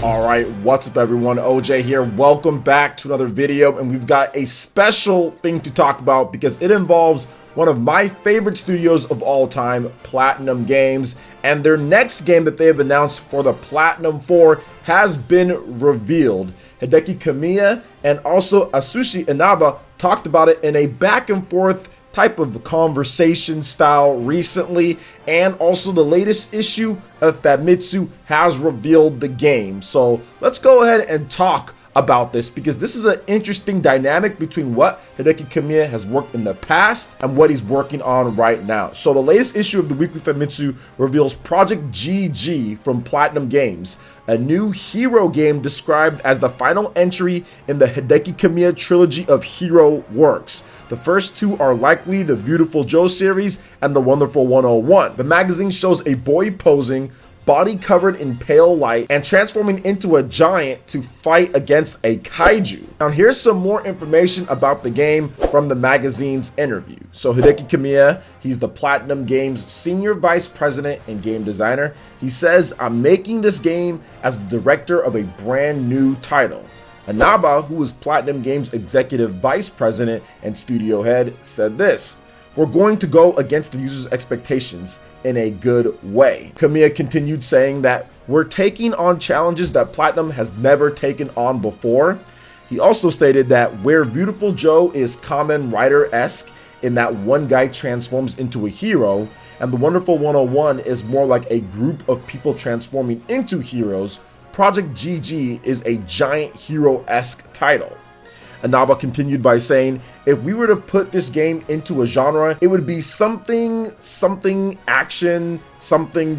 Alright, what's up everyone, OJ here. Welcome back to another video, and we've got a special thing to talk about because it involves one of my favorite studios of all time, Platinum Games, and their next game that they have announced for the Platinum 4 has been revealed. Hideki Kamiya and also Atsushi Inaba talked about it in a back and forth type of conversation style recently, and also the latest issue of Famitsu has revealed the game. So let's go ahead and talk about this, because this is an interesting dynamic between what Hideki Kamiya has worked in the past and what he's working on right now. So the latest issue of the weekly Famitsu reveals Project G.G from Platinum Games, a new hero game described as the final entry in the Hideki Kamiya trilogy of hero works. The first two are likely the Beautiful Joe series and the Wonderful 101. The magazine shows a boy posing, body covered in pale light, and transforming into a giant to fight against a kaiju. Now here's some more information about the game from the magazine's interview. So Hideki Kamiya, he's the Platinum Games Senior Vice President and Game Designer. He says, "I'm making this game as the director of a brand new title." Inaba, who is Platinum Games Executive Vice President and Studio Head, said this: "We're going to go against the user's expectations in a good way." Kamiya continued saying that we're taking on challenges that Platinum has never taken on before. He also stated that where Beautiful Joe is Kamen Rider-esque in that one guy transforms into a hero, and the Wonderful 101 is more like a group of people transforming into heroes, Project G.G is a giant hero-esque title. Inaba continued by saying, "If we were to put this game into a genre, it would be something action something.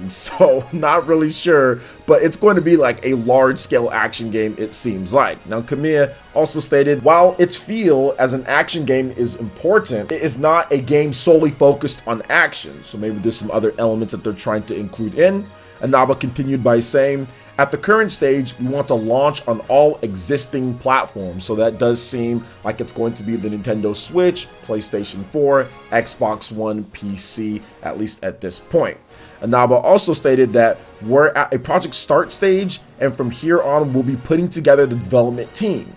So not really sure, but it's going to be like a large-scale action game, it seems like." Now Kamiya also stated, while its feel as an action game is important, it is not a game solely focused on action. So maybe there's some other elements that they're trying to include in. Inaba continued by saying, "At the current stage, we want to launch on all existing platforms." So that does seem like it's going to be the Nintendo Switch, PlayStation 4, Xbox One, PC, at least at this point. Inaba also stated that we're at a project start stage, and from here on, we'll be putting together the development team.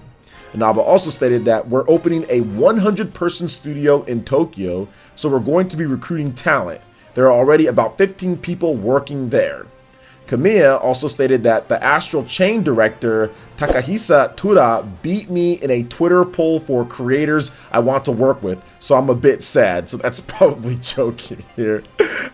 Inaba also stated that we're opening a 100-person studio in Tokyo, so we're going to be recruiting talent. There are already about 15 people working there. Kamiya also stated that the Astral Chain director Takahisa Tura beat me in a Twitter poll for creators I want to work with, so I'm a bit sad. So that's probably joking here.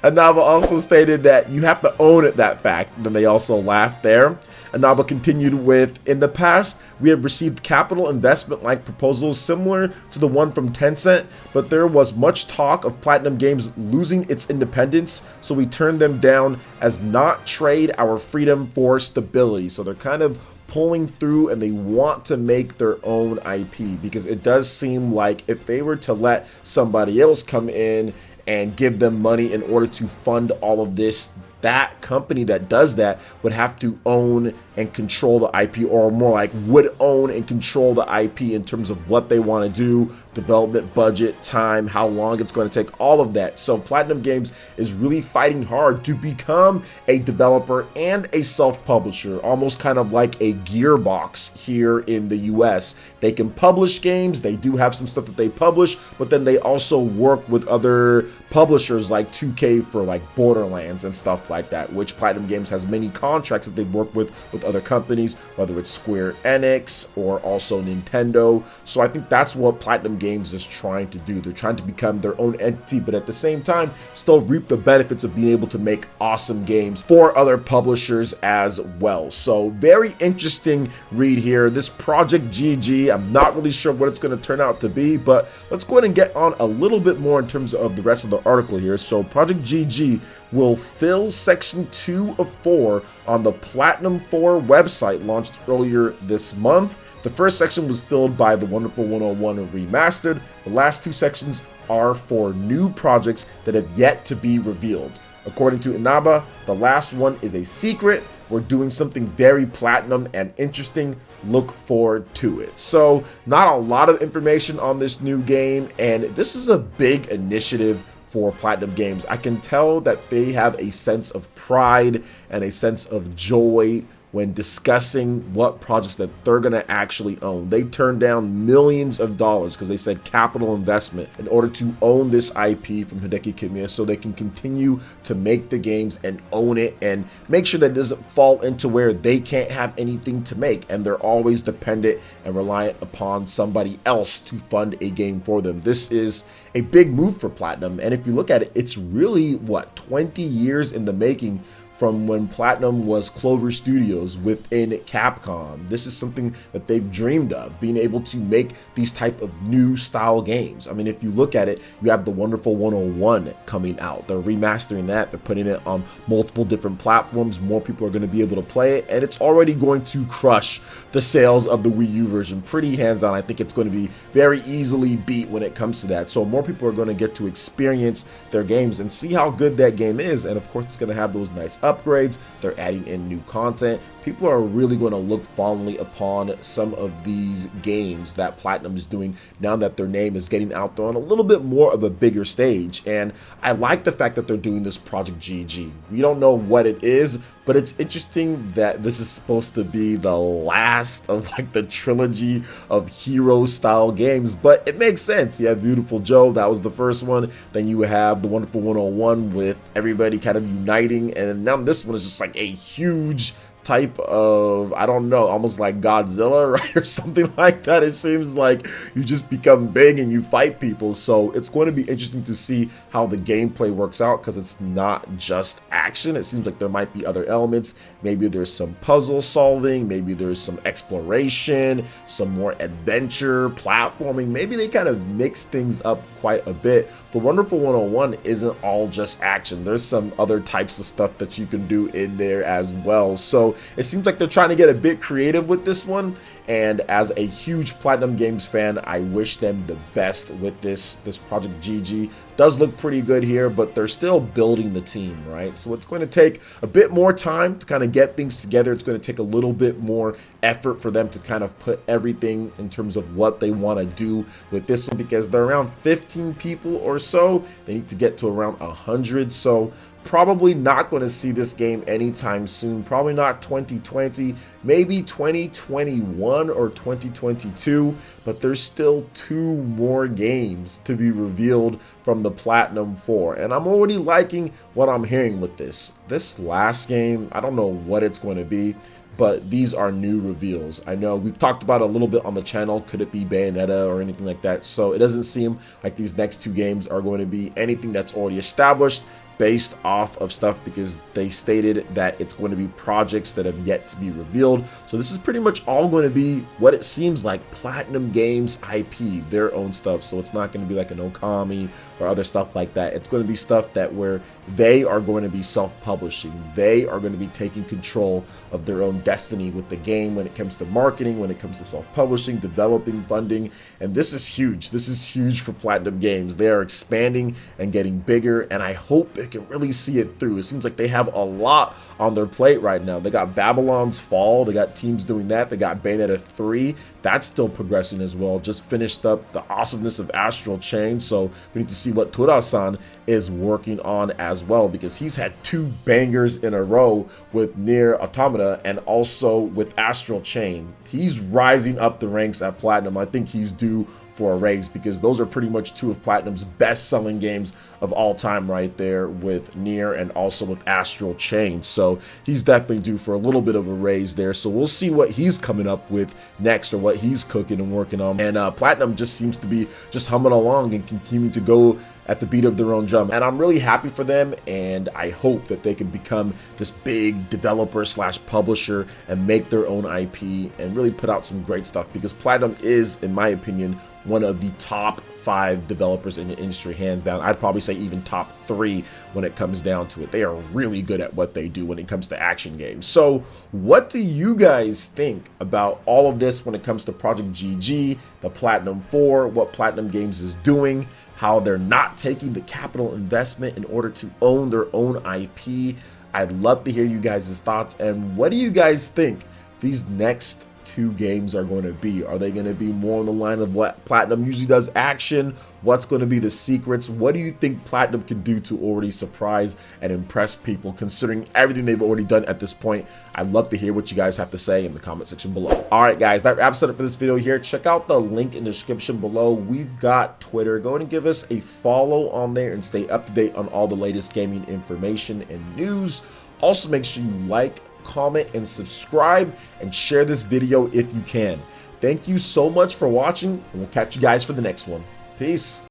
Inaba also stated that you have to own that fact. Then they also laughed there. Inaba continued with, "In the past, we have received capital investment-like proposals similar to the one from Tencent, but there was much talk of Platinum Games losing its independence, so we turned them down as not trade our freedom for stability." So they're kind of pulling through, and they want to make their own IP, because it does seem like if they were to let somebody else come in and give them money in order to fund all of this, that company that does that would have to own and control the IP, or more like would own and control the IP in terms of what they want to do, development budget, time, how long it's going to take, all of that. So Platinum Games is really fighting hard to become a developer and a self-publisher, almost kind of like a Gearbox here in the US. They can publish games, they do have some stuff that they publish, but then they also work with other publishers like 2K for like Borderlands and stuff like that, which Platinum Games has many contracts that they work with other companies, whether it's Square Enix or also Nintendo. So I think that's what Platinum Games is trying to do. They're trying to become their own entity, but at the same time still reap the benefits of being able to make awesome games for other publishers as well. So very interesting read here. This Project G.G, I'm not really sure what it's going to turn out to be, but let's go ahead and get on a little bit more in terms of the rest of the article here. So Project G.G will fill section 2 of 4 on the Platinum 4 website launched earlier this month. The first section was filled by the Wonderful 101 Remastered. The last 2 sections are for new projects that have yet to be revealed. According to Inaba, the last one is a secret. We're doing something very Platinum and interesting. Look forward to it. So not a lot of information on this new game, and this is a big initiative for Platinum Games. I can tell that they have a sense of pride and a sense of joy when discussing what projects that they're going to actually own. They turned down millions of dollars because they said capital investment in order to own this IP from Hideki Kamiya so they can continue to make the games and own it and make sure that it doesn't fall into where they can't have anything to make and they're always dependent and reliant upon somebody else to fund a game for them. This is a big move for Platinum, and if you look at it, it's really, what, 20 years in the making from when Platinum was Clover Studios within Capcom. This is something that they've dreamed of, being able to make these type of new style games. I mean, if you look at it, you have the wonderful 101 coming out. They're remastering that. They're putting it on multiple different platforms. More people are going to be able to play it, and it's already going to crush the sales of the Wii U version pretty hands down. I think it's going to be very easily beat when it comes to that. So more people are going to get to experience their games and see how good that game is. And of course, it's going to have those nice upgrades. They're adding in new content. People are really going to look fondly upon some of these games that Platinum is doing now that their name is getting out there on a little bit more of a bigger stage. And I like the fact that they're doing this Project G.G. We don't know what it is, but it's interesting that this is supposed to be the last of like the trilogy of hero style games, but it makes sense. You have Beautiful Joe, that was the first one. Then you have the Wonderful 101 with everybody kind of uniting, and now this one is just like a huge type of, I don't know, almost like Godzilla, right, or something like that. It seems like you just become big and you fight people. So it's going to be interesting to see how the gameplay works out, because it's not just action. It seems like there might be other elements. Maybe there's some puzzle solving, maybe there's some exploration, some more adventure, platforming. Maybe they kind of mix things up quite a bit. The Wonderful 101 isn't all just action. There's some other types of stuff that you can do in there as well. So it seems like they're trying to get a bit creative with this one. And as a huge Platinum Games fan, I wish them the best with this Project G.G. Does look pretty good here, but they're still building the team, right? So it's going to take a bit more time to kind of get things together. It's going to take a little bit more effort for them to kind of put everything in terms of what they want to do with this one, because they're around 15 people or so. They need to get to around 100. So probably not going to see this game anytime soon. Probably not 2020, maybe 2021 or 2022, but there's still 2 more games to be revealed from the Platinum 4, and I'm already liking what I'm hearing with this. This last game, I don't know what it's going to be, but these are new reveals. I know we've talked about it a little bit on the channel. Could it be Bayonetta or anything like that? So it doesn't seem like these next 2 games are going to be anything that's already established based off of stuff, because they stated that it's going to be projects that have yet to be revealed. So this is pretty much all going to be what it seems like Platinum Games IP, their own stuff. So it's not going to be like an Okami or other stuff like that. It's going to be stuff that where they are going to be self-publishing. They are going to be taking control of their own destiny with the game when it comes to marketing, when it comes to self-publishing, developing, funding. And this is huge. This is huge for Platinum Games. They are expanding and getting bigger, and I hope they can really see it through. It seems like they have a lot on their plate right now. They got Babylon's Fall. They got teams doing that. They got Bayonetta 3. That's still progressing as well. Just finished up the awesomeness of Astral Chain. So we need to see what Tora-san is working on as well, because he's had 2 bangers in a row with Nier Automata and also with Astral Chain. He's rising up the ranks at Platinum. I think he's due for a raise, because those are pretty much 2 of Platinum's best-selling games of all time right there, with Nier and also with Astral Chain. So he's definitely due for a little bit of a raise there. So we'll see what he's coming up with next, or what he's cooking and working on. And Platinum just seems to be just humming along and continuing to go at the beat of their own drum, and I'm really happy for them, and I hope that they can become this big developer / publisher and make their own IP and really put out some great stuff, because Platinum is, in my opinion, one of the top 5 developers in the industry, hands down. I'd probably say even top 3 when it comes down to it. They are really good at what they do when it comes to action games. So what do you guys think about all of this when it comes to Project G.G, the Platinum 4, what Platinum Games is doing, how they're not taking the capital investment in order to own their own IP? I'd love to hear you guys' thoughts, and what do you guys think these next 2 games are going to be. Are they going to be more on the line of what Platinum usually does, action? What's going to be the secrets? What do you think Platinum can do to already surprise and impress people, considering everything they've already done at this point? I'd love to hear what you guys have to say in the comment section below. All right, guys, that wraps it up for this video here. Check out the link in the description below. We've got Twitter. Go ahead and give us a follow on there and stay up to date on all the latest gaming information and news. Also, make sure you like, comment, and subscribe, and share this video if you can. Thank you so much for watching, and we'll catch you guys for the next one. Peace.